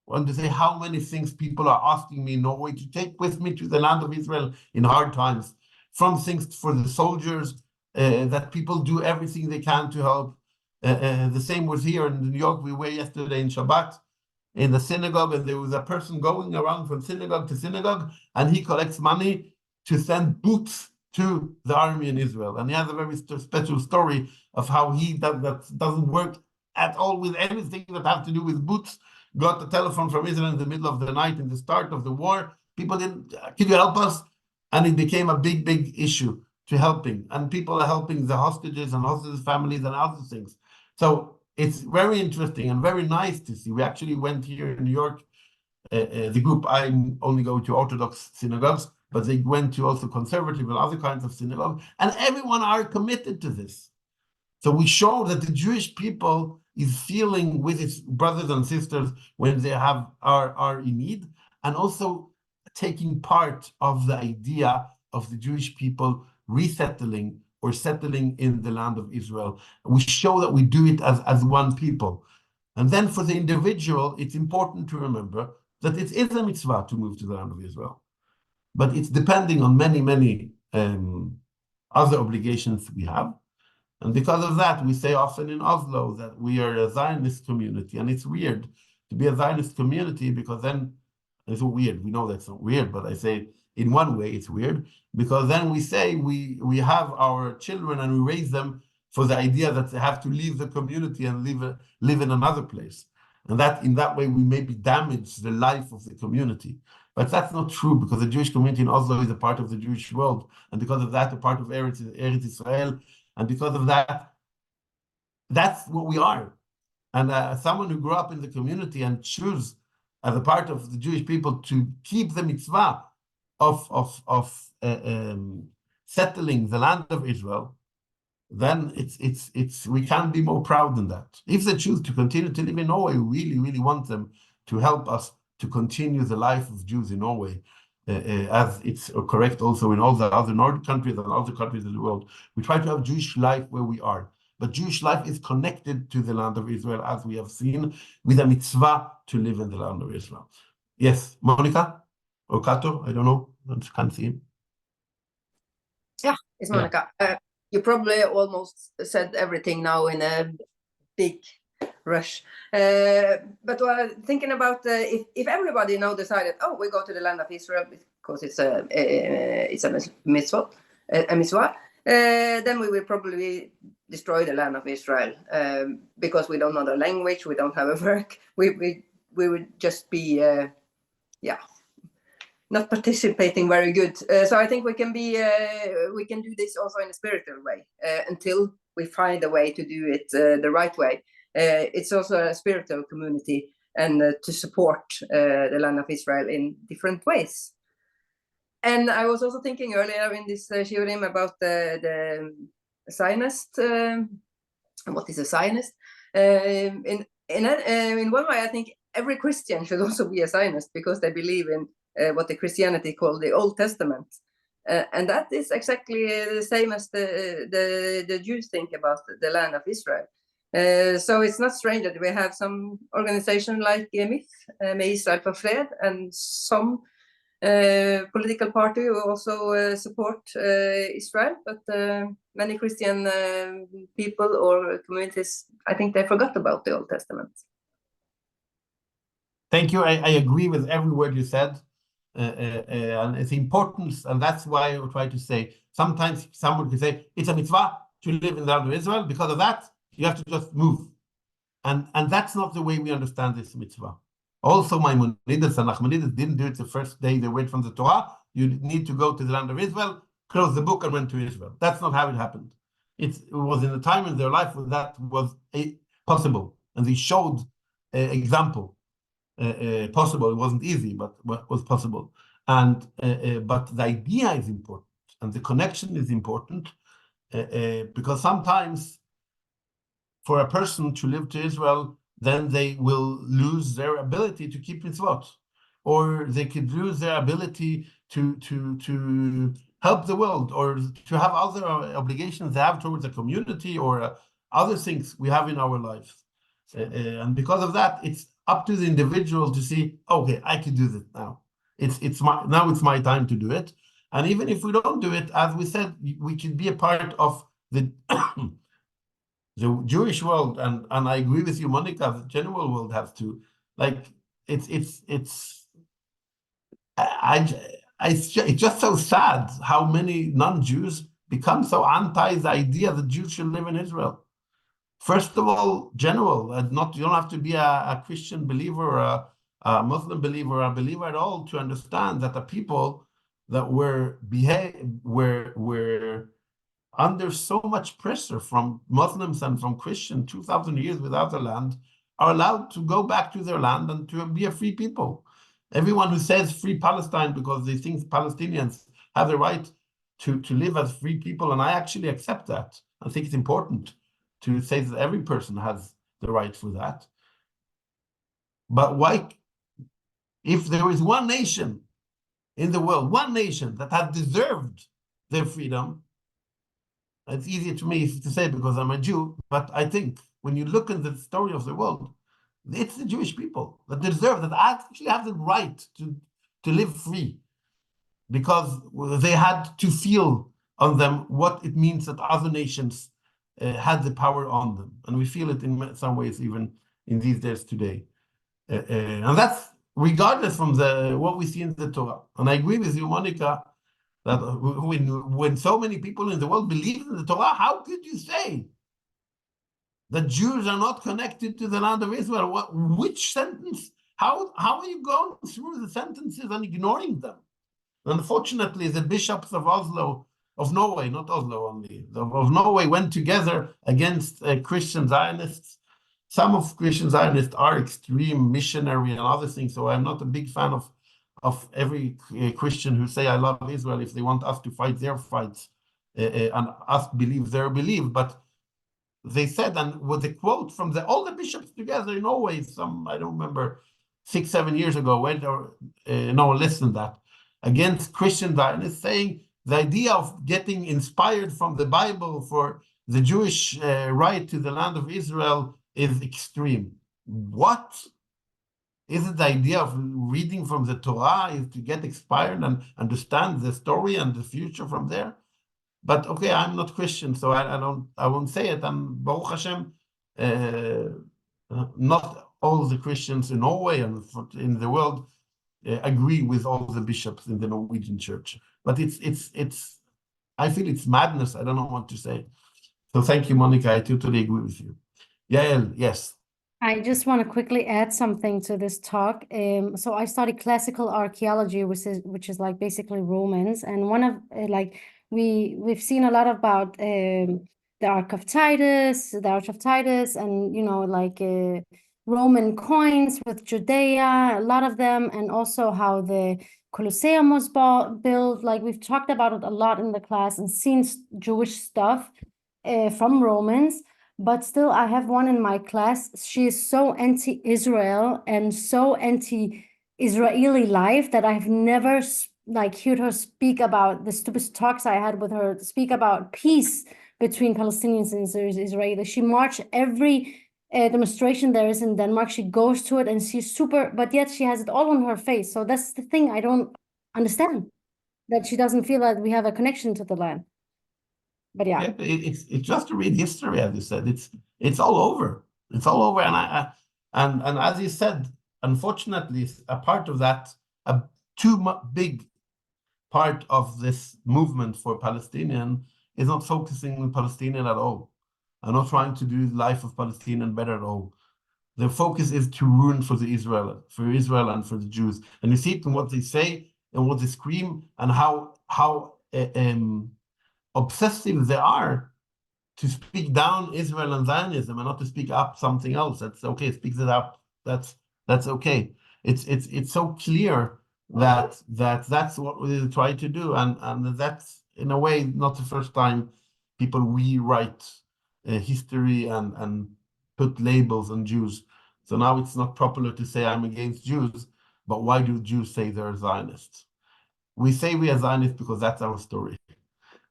want to say how many things people are asking me in Norway to take with me to the land of Israel in hard times. From things for the soldiers, that people do everything they can to help. The same was here in New York. We were yesterday in Shabbat in the synagogue, and there was a person going around from synagogue to synagogue, and he collects money to send boots to the army in Israel. And he has a very special story of how he that doesn't work at all with anything that has to do with boots. Got the telephone from Israel in the middle of the night in the start of the war. People didn't, can you help us? And it became a big issue to helping. And people are helping the hostages and hostages' families and other things. So it's very interesting and very nice to see. We actually went here in New York. The group, I only go to Orthodox synagogues, but they went to also conservative and other kinds of synagogues, and everyone are committed to this. So we show that the Jewish people is feeling with its brothers and sisters when they are in need, and also taking part of the idea of the Jewish people resettling or settling in the land of Israel. We show that we do it as one people. And then for the individual, it's important to remember that it is a mitzvah to move to the land of Israel. But it's depending on many other obligations we have. And because of that, we say often in Oslo that we are a Zionist community. And it's weird to be a Zionist community, because then it's weird. We know that's not weird, but I say in one way it's weird, because then we say we have our children and we raise them for the idea that they have to leave the community and live in another place. And that in that way, we maybe damage the life of the community. But that's not true, because the Jewish community in Oslo is a part of the Jewish world. And because of that, a part of Eretz Israel. And because of that, that's what we are. And someone who grew up in the community and choose as a part of the Jewish people to keep the mitzvah of settling the land of Israel, then it's we can't be more proud than that. If they choose to continue to live in Norway, we really want them to help us to continue the life of Jews in Norway, as it's correct also in all the other Nordic countries and other countries in the world. We try to have Jewish life where we are. But Jewish life is connected to the land of Israel, as we have seen, with a mitzvah to live in the land of Israel. Yes, Monica or Kato, I don't know, I can't see him. Yeah, it's Monica. Yeah. You probably almost said everything now in a big rush. But thinking about if everybody now decided, oh, we go to the land of Israel because it's a mitzvah, then we will probably destroy the land of Israel, because we don't know the language, we don't have a work, we would just be not participating very good. So I think we can do this also in a spiritual way, until we find a way to do it the right way. It's also a spiritual community, and to support the land of Israel in different ways. And I was also thinking earlier in this shiurim about the Zionist. What is a Zionist? In one way, I think every Christian should also be a Zionist, because they believe in what the Christianity called the Old Testament, and that is exactly the same as the Jews think about the land of Israel. So it's not strange that we have some organization like MIF, Israel for Fred, and some political party who also support Israel, but many Christian people or communities, I think they forgot about the Old Testament. Thank you. I agree with every word you said. And it's important, and that's why I try to say, sometimes someone can say, it's a mitzvah to live in the land of Israel. Because of that, you have to just move. And that's not the way we understand this mitzvah. Also, Maimonides and Nachmanides didn't do it the first day they went from the Torah. You need to go to the land of Israel, close the book, and went to Israel. That's not how it happened. It was in a time in their life when that was possible. And they showed example. Possible. It wasn't easy, but was possible. And but the idea is important, and the connection is important, because sometimes for a person to live to Israel, then they will lose their ability to keep mitzvot, or they could lose their ability to help the world, or to have other obligations they have towards the community, or other things we have in our lives. And because of that, it's up to the individual to see, okay, I can do this now. It's my time to do it. And even if we don't do it, as we said, we can be a part of the the Jewish world. And I agree with you, Monica, the general world has to, like, it's just so sad how many non-Jews become so anti the idea that Jews should live in Israel. First of all, general, you don't have to be a Christian believer or a Muslim believer or a believer at all to understand that the people that were under so much pressure from Muslims and from Christians 2,000 years without a land are allowed to go back to their land and to be a free people. Everyone who says free Palestine because they think Palestinians have the right to live as free people, and I actually accept that. I think it's important to say that every person has the right for that. But why, if there is one nation in the world, one nation that has deserved their freedom, it's easier to me to say because I'm a Jew, but I think when you look at the story of the world, it's the Jewish people that deserve, that actually have the right to live free, because they had to feel on them what it means that other nations had the power on them. And we feel it in some ways even in these days today. And that's regardless from what we see in the Torah. And I agree with you, Monica, that when so many people in the world believe in the Torah, how could you say that Jews are not connected to the land of Israel? Which sentence? How are you going through the sentences and ignoring them? Unfortunately, the bishops of Oslo, of Norway, not Oslo only, of Norway went together against Christian Zionists. Some of Christian Zionists are extreme missionary and other things, so I'm not a big fan of every Christian who say I love Israel if they want us to fight their fights and us believe their belief. But they said, and with a quote from all the bishops together in Norway, I don't remember, 6-7 years ago, no less than that, against Christian Zionists, saying the idea of getting inspired from the Bible for the Jewish right to the land of Israel is extreme. What? Is it the idea of reading from the Torah is to get inspired and understand the story and the future from there? But okay, I'm not Christian, so I won't say it. And Baruch Hashem, not all the Christians in Norway and in the world agree with all the bishops in the Norwegian church. But I feel it's madness. I don't know what to say. So thank you, Monica. I totally agree with you. Yael, yes. I just want to quickly add something to this talk. So I studied classical archaeology, which is like basically Romans, and one of we've seen a lot about the Ark of Titus, and Roman coins with Judea, a lot of them, and also how the Colosseum was built. Like we've talked about it a lot in the class and seen Jewish stuff from Romans. But still, I have one in my class. She is so anti-Israel and so anti-Israeli life that I've never heard her speak about the stupid talks I had with her, speak about peace between Palestinians and Israelis. She marched every demonstration there is in Denmark. She goes to it and she's super, but yet she has it all on her face. So that's the thing I don't understand, that she doesn't feel that we have a connection to the land. But yeah, it's just to read history, as you said. It's all over. It's all over, and as you said, unfortunately, a part of that, a big part of this movement for Palestinian is not focusing on Palestinian at all, and not trying to do the life of Palestinian better at all. The focus is to ruin for Israel and for the Jews, and you see it in what they say and what they scream, and how obsessive they are to speak down Israel and Zionism and not to speak up something else. That's okay. Speak it up. That's okay. It's so clear that that's what we try to do, and that's in a way not the first time people rewrite history and put labels on Jews. So now it's not popular to say I'm against Jews, but why do Jews say they're Zionists? We say we are Zionists because that's our story.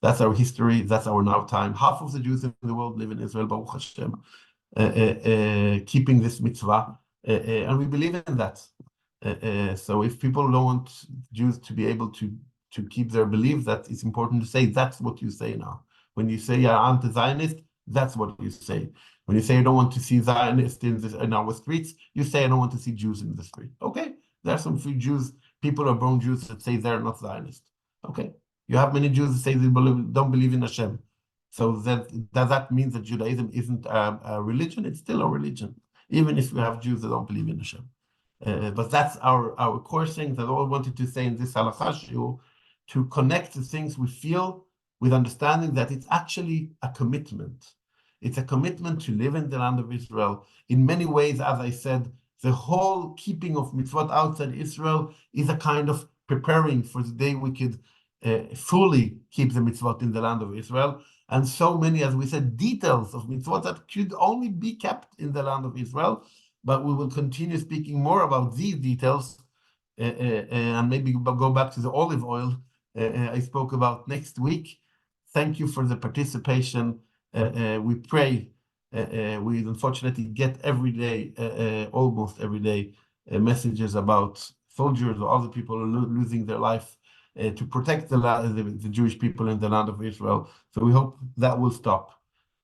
That's our history. That's our now time. Half of the Jews in the world live in Israel, Baruch Hashem, keeping this mitzvah, and we believe in that. So if people don't want Jews to be able to keep their belief, that it's important to say that's what you say now. When you say you're anti-Zionist, that's what you say. When you say you don't want to see Zionists in our streets, you say I don't want to see Jews in the street. Okay, there are some few Jews, people are born Jews that say they're not Zionist. Okay. You have many Jews that say they don't believe in Hashem. So does that mean that Judaism isn't a religion? It's still a religion, even if we have Jews that don't believe in Hashem. But that's our core thing that I wanted to say in this halakha shiur, to connect the things we feel with understanding that it's actually a commitment. It's a commitment to live in the land of Israel. In many ways, as I said, the whole keeping of mitzvot outside Israel is a kind of preparing for the day we could fully keep the mitzvot in the land of Israel. And so many, as we said, details of mitzvot that could only be kept in the land of Israel. But we will continue speaking more about these details and maybe go back to the olive oil I spoke about next week. Thank you for the participation. We pray. We unfortunately get every day, almost every day, messages about soldiers or other people losing their life to protect the Jewish people in the land of Israel. So we hope that will stop,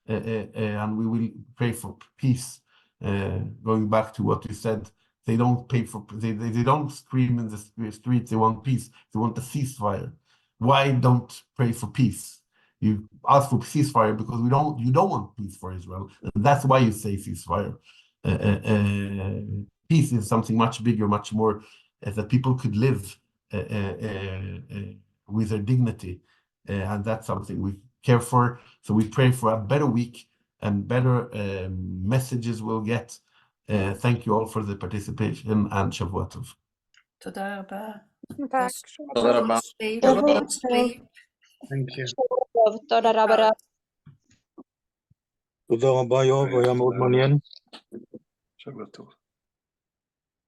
and we will pray for peace. Going back to what you said, they don't pay for they don't scream in the streets. They want peace. They want a ceasefire. Why don't pray for peace? You ask for ceasefire because you don't want peace for Israel, and that's why you say ceasefire. Peace is something much bigger, much more that people could live with their dignity, and that's something we care for. So we pray for a better week and better messages we'll get. Thank you all for the participation, and Shavua Tov. תודה רבה. Tak. תודה רבה. Thank you. תודה רבה. תודה רבה, יואב, היה מאוד מעניין. שבוע טוב.